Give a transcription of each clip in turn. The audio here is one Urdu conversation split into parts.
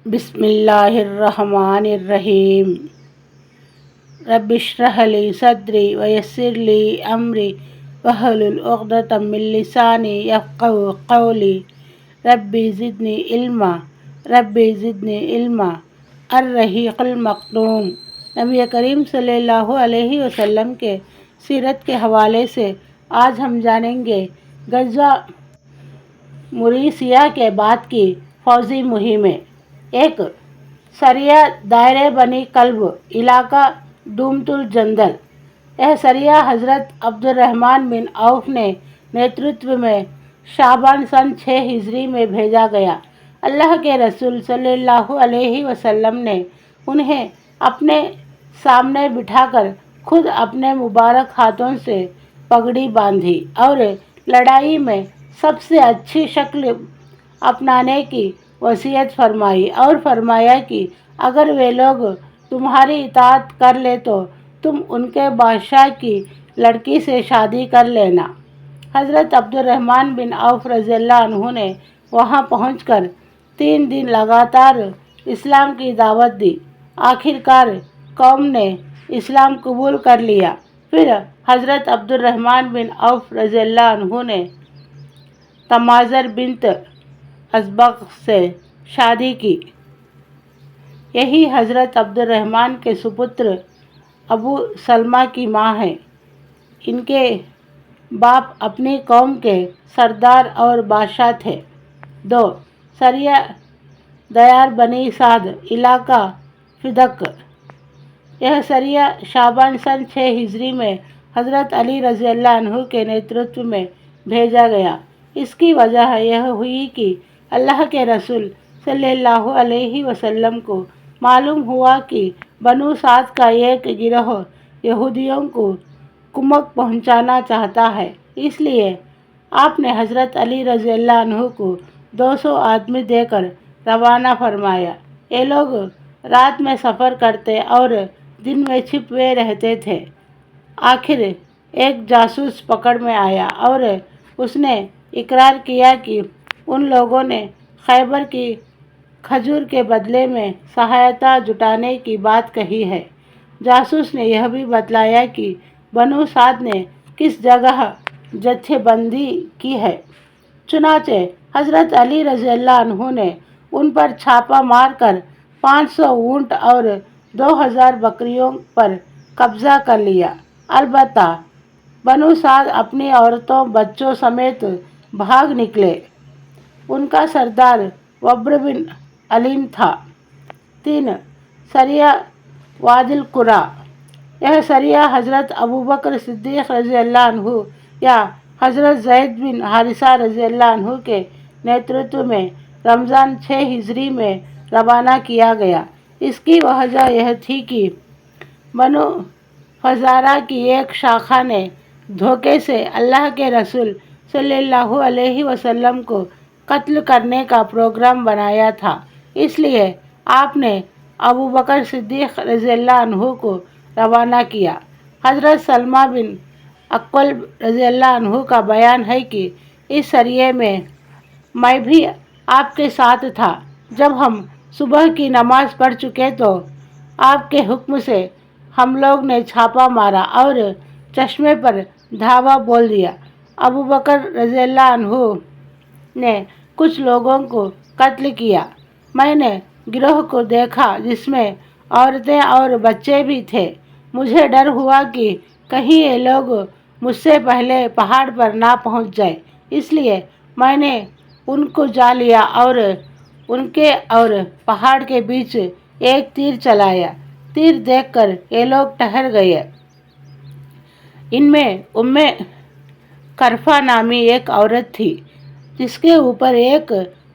بسم اللہ الرحمن الرحیم رب اشرح لی صدری ویسر لی امری واحلل عقدۃ من لسانی یفقہوا قولی ربی زدنی علما الرحیق المختوم۔ نبی کریم صلی اللہ علیہ وسلم کے سیرت کے حوالے سے آج ہم جانیں گے غزوہ موریسیہ کے بعد کی فوجی مہمیں۔ ایک سریہ دائرہ بنی کلب علاقہ دومت الجندل۔ یہ سریہ حضرت عبد الرحمن بن عوف نے نیترتو میں شعبان سن 6 ہجری میں بھیجا گیا۔ اللہ کے رسول صلی اللہ علیہ وسلم نے انہیں اپنے سامنے بٹھا کر خود اپنے مبارک ہاتھوں سے پگڑی باندھی اور لڑائی میں سب سے اچھی شکل اپنانے کی وصیت فرمائی اور فرمایا کہ اگر وہ لوگ تمہاری اطاعت کر لے تو تم ان کے بادشاہ کی لڑکی سے شادی کر لینا۔ حضرت عبد الرحمن بن عوف رضی اللہ عنہ نے وہاں پہنچ کر 3 دن لگاتار اسلام کی دعوت دی۔ آخر کار قوم نے اسلام قبول کر لیا۔ پھر حضرت عبد الرحمن بن عوف رضی اللہ عنہ نے تمازر بنت ازبغ سے شادی کی۔ یہی حضرت عبد الرحمن کے سپتر ابو سلمہ کی ماں ہیں۔ ان کے باپ اپنی قوم کے سردار اور بادشاہ تھے۔ 2 سریہ دیار بنی سعد علاقہ فدق۔ یہ سریہ شعبان سن 6 ہجری میں حضرت علی رضی اللہ عنہ کے نیترتو میں بھیجا گیا۔ اس کی وجہ یہ ہوئی کہ اللہ کے رسول صلی اللہ علیہ وسلم کو معلوم ہوا کہ بنو سعد کا ایک گروہ یہودیوں کو کمک پہنچانا چاہتا ہے۔ اس لیے آپ نے حضرت علی رضی اللہ عنہ کو 200 آدمی دے کر روانہ فرمایا۔ یہ لوگ رات میں سفر کرتے اور دن میں چھپے رہتے تھے۔ آخر ایک جاسوس پکڑ میں آیا اور اس نے اقرار کیا کہ ان لوگوں نے خیبر کی کھجور کے بدلے میں سہایتا جٹانے کی بات کہی ہے۔ جاسوس نے یہ بھی بتلایا کہ بنو سعد نے کس جگہ جتھے بندی کی ہے۔ چنانچہ حضرت علی رضی اللہ عنہ نے ان پر چھاپا مار کر 500 اونٹ اور 2000 بکریوں پر قبضہ کر لیا۔ البتہ بنو سعد اپنی عورتوں بچوں سمیت بھاگ نکلے۔ ان کا سردار وبر بن علیم تھا۔ 3 سریہ وادی القریٰ۔ یہ سریہ حضرت ابوبکر صدیق رضی اللہ عنہ یا حضرت زید بن حارثہ رضی اللہ عنہ کے نیترتو میں رمضان 6 ہجری میں روانہ کیا گیا۔ اس کی وجہ یہ تھی کہ بنو فزارہ کی ایک شاخہ نے دھوکے سے اللہ کے رسول صلی اللہ علیہ وسلم کو قتل کرنے کا پروگرام بنایا تھا۔ اس لیے آپ نے ابوبکر صدیق رضی اللہ عنہ کو روانہ کیا۔ حضرت سلمہ بن اکول رضی اللہ عنہ کا بیان ہے کہ اس سریے میں میں بھی آپ کے ساتھ تھا۔ جب ہم صبح کی نماز پڑھ چکے تو آپ کے حکم سے ہم لوگ نے چھاپا مارا اور چشمے پر دھاوا بول دیا۔ ابوبکر رضی اللہ عنہ نے کچھ لوگوں کو قتل کیا۔ میں نے گروہ کو دیکھا جس میں عورتیں اور بچے بھی تھے۔ مجھے ڈر ہوا کہ کہیں یہ لوگ مجھ سے پہلے پہاڑ پر نہ پہنچ جائیں، اس لیے میں نے ان کو جا لیا اور ان کے اور پہاڑ کے بیچ ایک تیر چلایا۔ تیر دیکھ کر یہ لوگ ٹھہر گئے۔ ان میں کرفہ نامی ایک عورت تھی جس کے اوپر ایک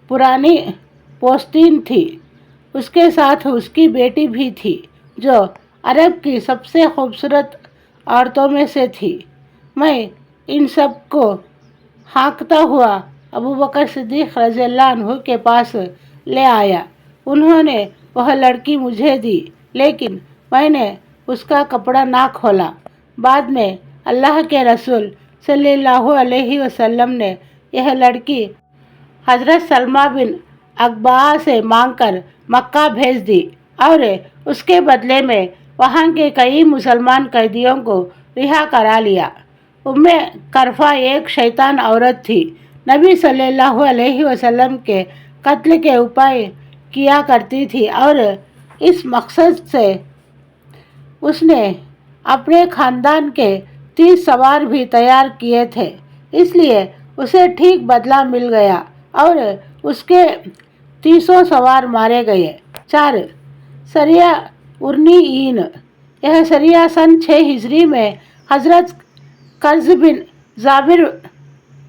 پرانی پوستین تھی۔ اس کے ساتھ اس کی بیٹی بھی تھی جو عرب کی سب سے خوبصورت عورتوں میں سے تھی۔ میں ان سب کو ہانکتا ہوا ابوبکر صدیق رضی اللہ عنہ کے پاس لے آیا۔ انہوں نے وہ لڑکی مجھے دی لیکن میں نے اس کا کپڑا نہ کھولا۔ بعد میں اللہ کے رسول صلی اللہ علیہ وسلم نے یہ لڑکی حضرت سلمہ بن اکبع سے مانگ کر مکہ بھیج دی اور اس کے بدلے میں وہاں کے کئی مسلمان قیدیوں کو رہا کرا لیا۔ کرفا ایک شیطان عورت تھی۔ نبی صلی اللہ علیہ وسلم کے قتل کے اپائے کیا کرتی تھی اور اس مقصد سے اس نے اپنے خاندان کے 30 سوار بھی تیار کیے تھے، اس لیے اسے ٹھیک بدلہ مل گیا اور اس کے 30 سوار مارے گئے۔ 4. سریہ ارنیین۔ یہ سریہ سن 6 ہجری میں حضرت قرظ بن جابر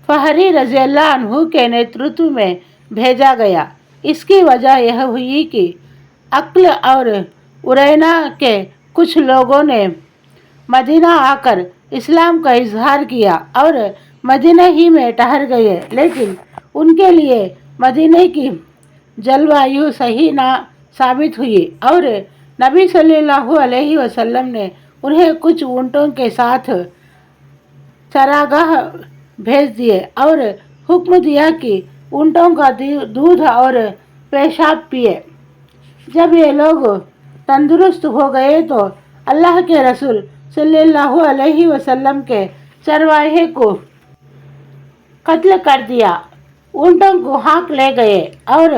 فہری رضی اللہ عنہ کے نیترتو میں بھیجا گیا۔ اس کی وجہ یہ ہوئی کہ عقل اور ارینا کے کچھ لوگوں نے مدینہ آ کر اسلام کا اظہار کیا اور مدینہ ہی میں ٹھہر گئے، لیکن ان کے لیے مدینہ کی جلوایو صحیح نہ ثابت ہوئی اور نبی صلی اللہ علیہ وسلم نے انہیں کچھ اونٹوں کے ساتھ چراگاہ بھیج دیے اور حکم دیا کہ اونٹوں کا دودھ اور پیشاب پیے۔ جب یہ لوگ تندرست ہو گئے تو اللہ کے رسول صلی اللہ علیہ وسلم کے چرواہے کو قتل کر دیا، اونٹوں کو ہانک لے گئے اور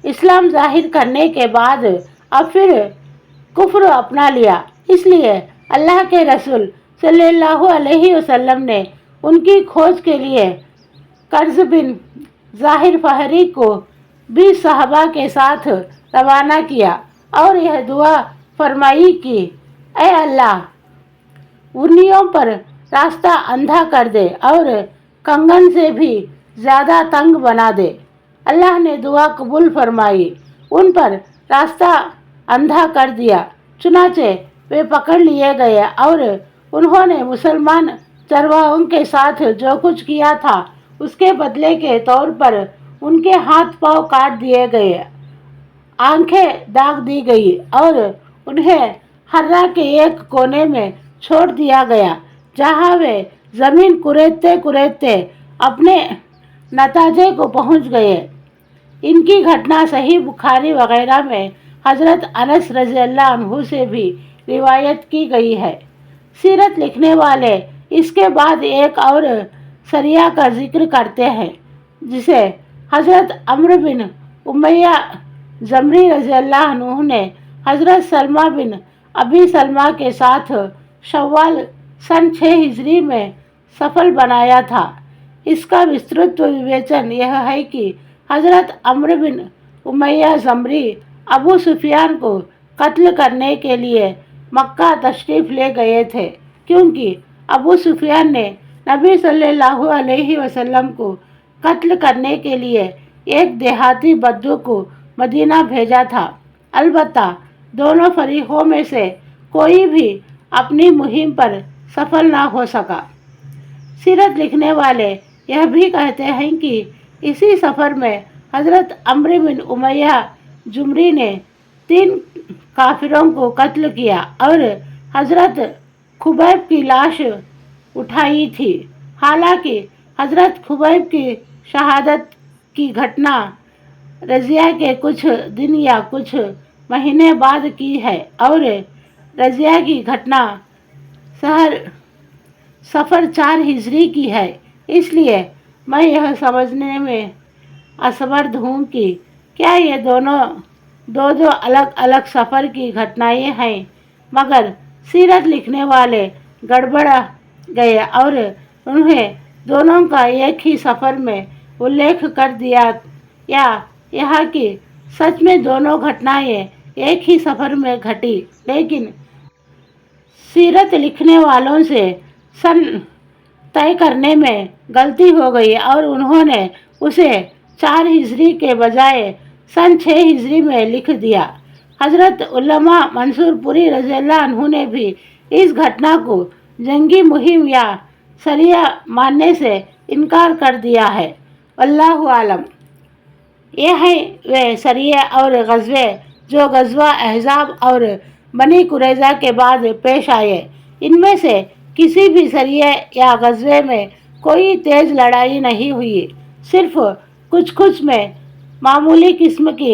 اسلام ظاہر کرنے کے بعد اب پھر کفر اپنا لیا۔ اس لیے اللہ کے رسول صلی اللہ علیہ وسلم نے ان کی کھوج کے لیے قرظ بن ظاہر فہری کو 20 صحابہ کے ساتھ روانہ کیا اور یہ دعا فرمائی کہ اے اللہ، ارنیوں پر راستہ اندھا کر دے اور کنگن سے بھی زیادہ تنگ بنا دے۔ اللہ نے دعا قبول فرمائی، ان پر راستہ اندھا کر دیا، چنانچہ وہ پکڑ لیے گئے اور انہوں نے مسلمان چرواہوں کے ساتھ جو کچھ کیا تھا اس کے بدلے کے طور پر ان کے ہاتھ پاؤں کاٹ دیے گئے، آنکھیں داغ دی گئی اور انہیں حرہ کے ایک کونے میں چھوڑ دیا گیا جہاں وہ زمین کریدتے کریدتے اپنے نتیجے کو پہنچ گئے۔ ان کی گھٹنا صحیح بخاری وغیرہ میں حضرت انس رضی اللہ عنہ سے بھی روایت کی گئی ہے۔ سیرت لکھنے والے اس کے بعد ایک اور سریہ کا ذکر کرتے ہیں جسے حضرت عمرو بن امیہ زمری رضی اللہ عنہ نے حضرت سلمہ بن ابی سلمہ کے ساتھ شوال سن 6 ہجری میں سفل بنایا تھا۔ اس کا وسترت ویویچن یہ ہے کہ حضرت عمرو بن امیہ زمری ابو سفیان کو قتل کرنے کے لیے مکہ تشریف لے گئے تھے، کیونکہ ابو سفیان نے نبی صلی اللہ علیہ وسلم کو قتل کرنے کے لیے ایک دیہاتی بدو کو مدینہ بھیجا تھا۔ البتہ دونوں فریقوں میں سے کوئی بھی اپنی مہم پر سفل نہ ہو سکا۔ سیرت لکھنے والے یہ بھی کہتے ہیں کہ اسی سفر میں حضرت عمرو بن امیہ زمری نے 3 کافروں کو قتل کیا اور حضرت خبیب کی لاش اٹھائی تھی۔ حالانکہ حضرت خبیب کی شہادت کی گھٹنا رضیہ کے کچھ دن یا کچھ مہینے بعد کی ہے اور رضیہ کی گھٹنا صفر 4 ہجری کی ہے، اس لیے میں یہ سمجھنے میں اسمرد ہوں کہ کیا یہ دونوں دو الگ الگ سفر کی گھٹنائیں ہیں، مگر سیرت لکھنے والے گڑبڑا گئے اور انہیں دونوں کا ایک ہی سفر میں الیکھ کر دیا، یا یہ کہ سچ میں دونوں گھٹنائیں ایک ہی سفر میں گھٹی، لیکن سیرت لکھنے والوں سے سن طے کرنے میں غلطی ہو گئی اور انہوں نے اسے 4 ہجری کے بجائے سن 6 ہجری میں لکھ دیا۔ حضرت علامہ منصور پوری رضی اللہ عنہ نے بھی اس گھٹنا کو جنگی مہم یا سریہ ماننے سے انکار کر دیا ہے۔ واللہ عالم۔ یہ ہیں وہ سریہ اور غزوے جو غزوہ احزاب اور بنی قریظہ کے بعد پیش آئے۔ ان میں سے کسی بھی سریہ یا غزوے میں کوئی تیز لڑائی نہیں ہوئی، صرف کچھ میں معمولی قسم کی